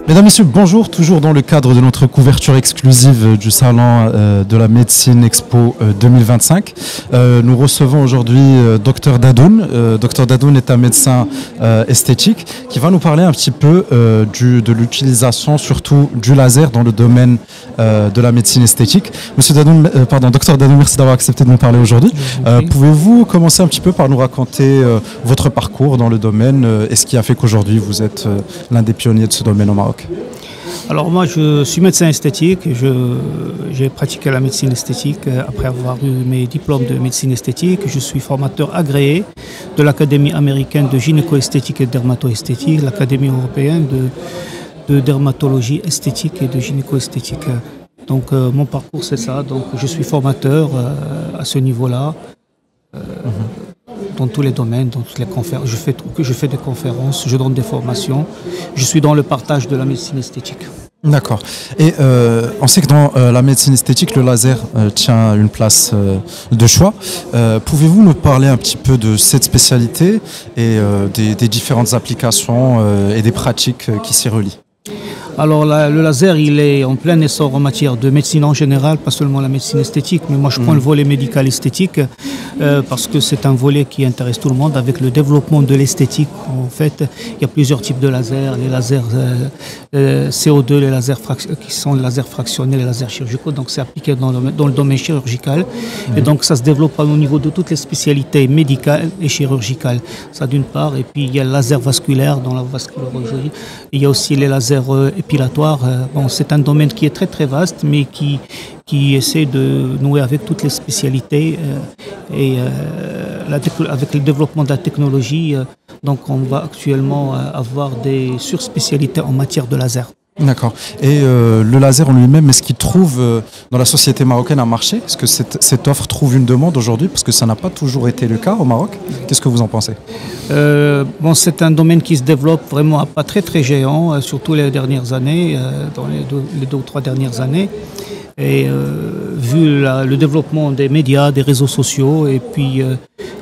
Mesdames, Messieurs, bonjour. Toujours dans le cadre de notre couverture exclusive du Salon de la Médecine Expo 2025. Nous recevons aujourd'hui Dr Dadoun. Dr Dadoun est un médecin esthétique qui va nous parler un petit peu de l'utilisation surtout du laser dans le domaine de la médecine esthétique. Monsieur Dadoun, Dr Dadoun, merci d'avoir accepté de nous parler aujourd'hui. Pouvez-vous commencer un petit peu par nous raconter votre parcours dans le domaine et ce qui a fait qu'aujourd'hui vous êtes l'un des pionniers de ce domaine au Maroc? Alors moi je suis médecin esthétique, j'ai pratiqué la médecine esthétique après avoir eu mes diplômes de médecine esthétique. Je suis formateur agréé de l'Académie américaine de gynéco-esthétique et de dermato-esthétique, l'Académie européenne de dermatologie esthétique et de gynéco-esthétique. Donc mon parcours c'est ça, donc je suis formateur à ce niveau-là. Dans tous les domaines, dans toutes les conférences. Je fais des conférences, je donne des formations. Je suis dans le partage de la médecine esthétique. D'accord. Et on sait que dans la médecine esthétique, le laser tient une place de choix. Pouvez-vous nous parler un petit peu de cette spécialité et des différentes applications et des pratiques qui s'y relient? Alors le laser, il est en plein essor en matière de médecine en général, pas seulement la médecine esthétique, mais moi je prends le volet médical esthétique parce que c'est un volet qui intéresse tout le monde avec le développement de l'esthétique. En fait, il y a plusieurs types de lasers, les lasers CO2, les lasers qui sont les lasers fractionnés, les lasers chirurgicaux, donc c'est appliqué dans le domaine chirurgical et donc ça se développe au niveau de toutes les spécialités médicales et chirurgicales, ça d'une part, et puis il y a le laser vasculaire dans la vasculologie, il y a aussi les lasers épilatoires. Bon, c'est un domaine qui est très très vaste, mais qui essaie de nouer avec toutes les spécialités avec le développement de la technologie. Donc on va actuellement avoir des surspécialités en matière de laser. D'accord. Et le laser en lui-même, est-ce qu'il trouve dans la société marocaine un marché? Est-ce que cette offre trouve une demande aujourd'hui? Parce que ça n'a pas toujours été le cas au Maroc. Qu'est-ce que vous en pensez? Bon, c'est un domaine qui se développe vraiment à pas très très géant, surtout les dernières années, dans les deux ou trois dernières années. Et vu le développement des médias, des réseaux sociaux, et puis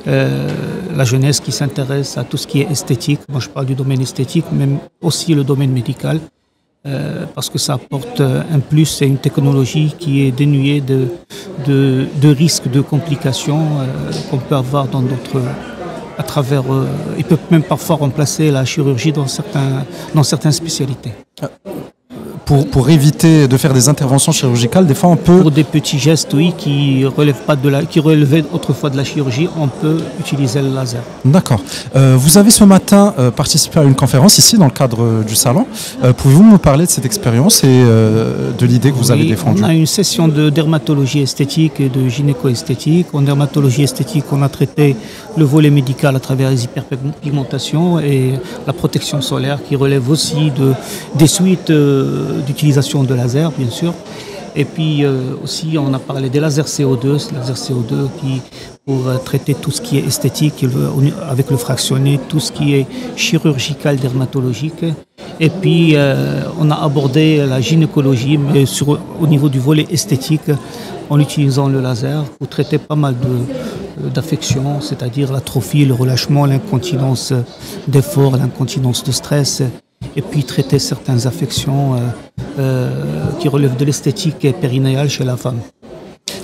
la jeunesse qui s'intéresse à tout ce qui est esthétique, moi je parle du domaine esthétique, mais aussi le domaine médical, parce que ça apporte un plus et une technologie qui est dénuée de risques, de complications qu'on peut avoir dans d'autres... à travers, ils peuvent même parfois remplacer la chirurgie dans certaines spécialités. Pour éviter de faire des interventions chirurgicales, des fois on peut... Pour des petits gestes, oui, qui relevaient autrefois de la chirurgie, on peut utiliser le laser. D'accord. Vous avez ce matin participé à une conférence ici dans le cadre du salon. Pouvez-vous nous parler de cette expérience et de l'idée que vous avez défendue? On a une session de dermatologie esthétique et de gynéco-esthétique. En dermatologie esthétique, on a traité le volet médical à travers les hyperpigmentations et la protection solaire qui relève aussi des suites d'utilisation de laser, bien sûr. Et puis aussi, on a parlé des lasers CO2, qui pour traiter tout ce qui est esthétique avec le fractionné, tout ce qui est chirurgical, dermatologique. Et puis, on a abordé la gynécologie, mais au niveau du volet esthétique, en utilisant le laser pour traiter pas mal d'affections, c'est-à-dire l'atrophie, le relâchement, l'incontinence d'effort, l'incontinence de stress, et puis traiter certaines affections qui relèvent de l'esthétique périnéale chez la femme.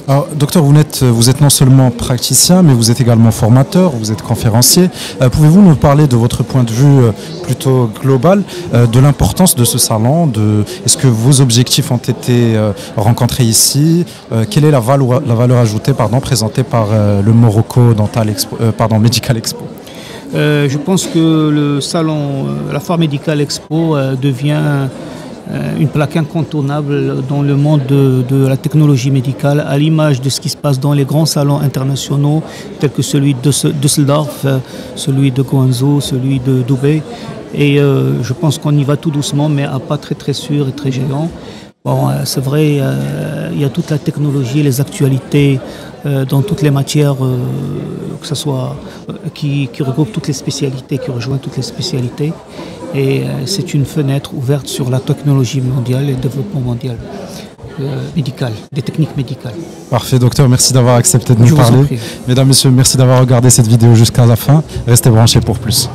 Alors, docteur, vous êtes non seulement praticien, mais vous êtes également formateur, vous êtes conférencier. Pouvez-vous nous parler de votre point de vue plutôt global, de l'importance de ce salon, est-ce que vos objectifs ont été rencontrés ici? Quelle est la valeur ajoutée présentée par le Morocco Medical Expo? Je pense que le salon, la Foire Medical Expo devient une plaque incontournable dans le monde de la technologie médicale, à l'image de ce qui se passe dans les grands salons internationaux tels que celui de Düsseldorf, celui de Guangzhou, celui de Dubaï. Et je pense qu'on y va tout doucement, mais à pas très très sûr et très géant. Bon, c'est vrai, il y a toute la technologie, les actualités dans toutes les matières, que ce soit qui regroupe toutes les spécialités, qui rejoint toutes les spécialités. Et c'est une fenêtre ouverte sur la technologie mondiale et le développement mondial médical, des techniques médicales. Parfait, docteur, merci d'avoir accepté de nous parler. Mesdames, Messieurs, merci d'avoir regardé cette vidéo jusqu'à la fin. Restez branchés pour plus.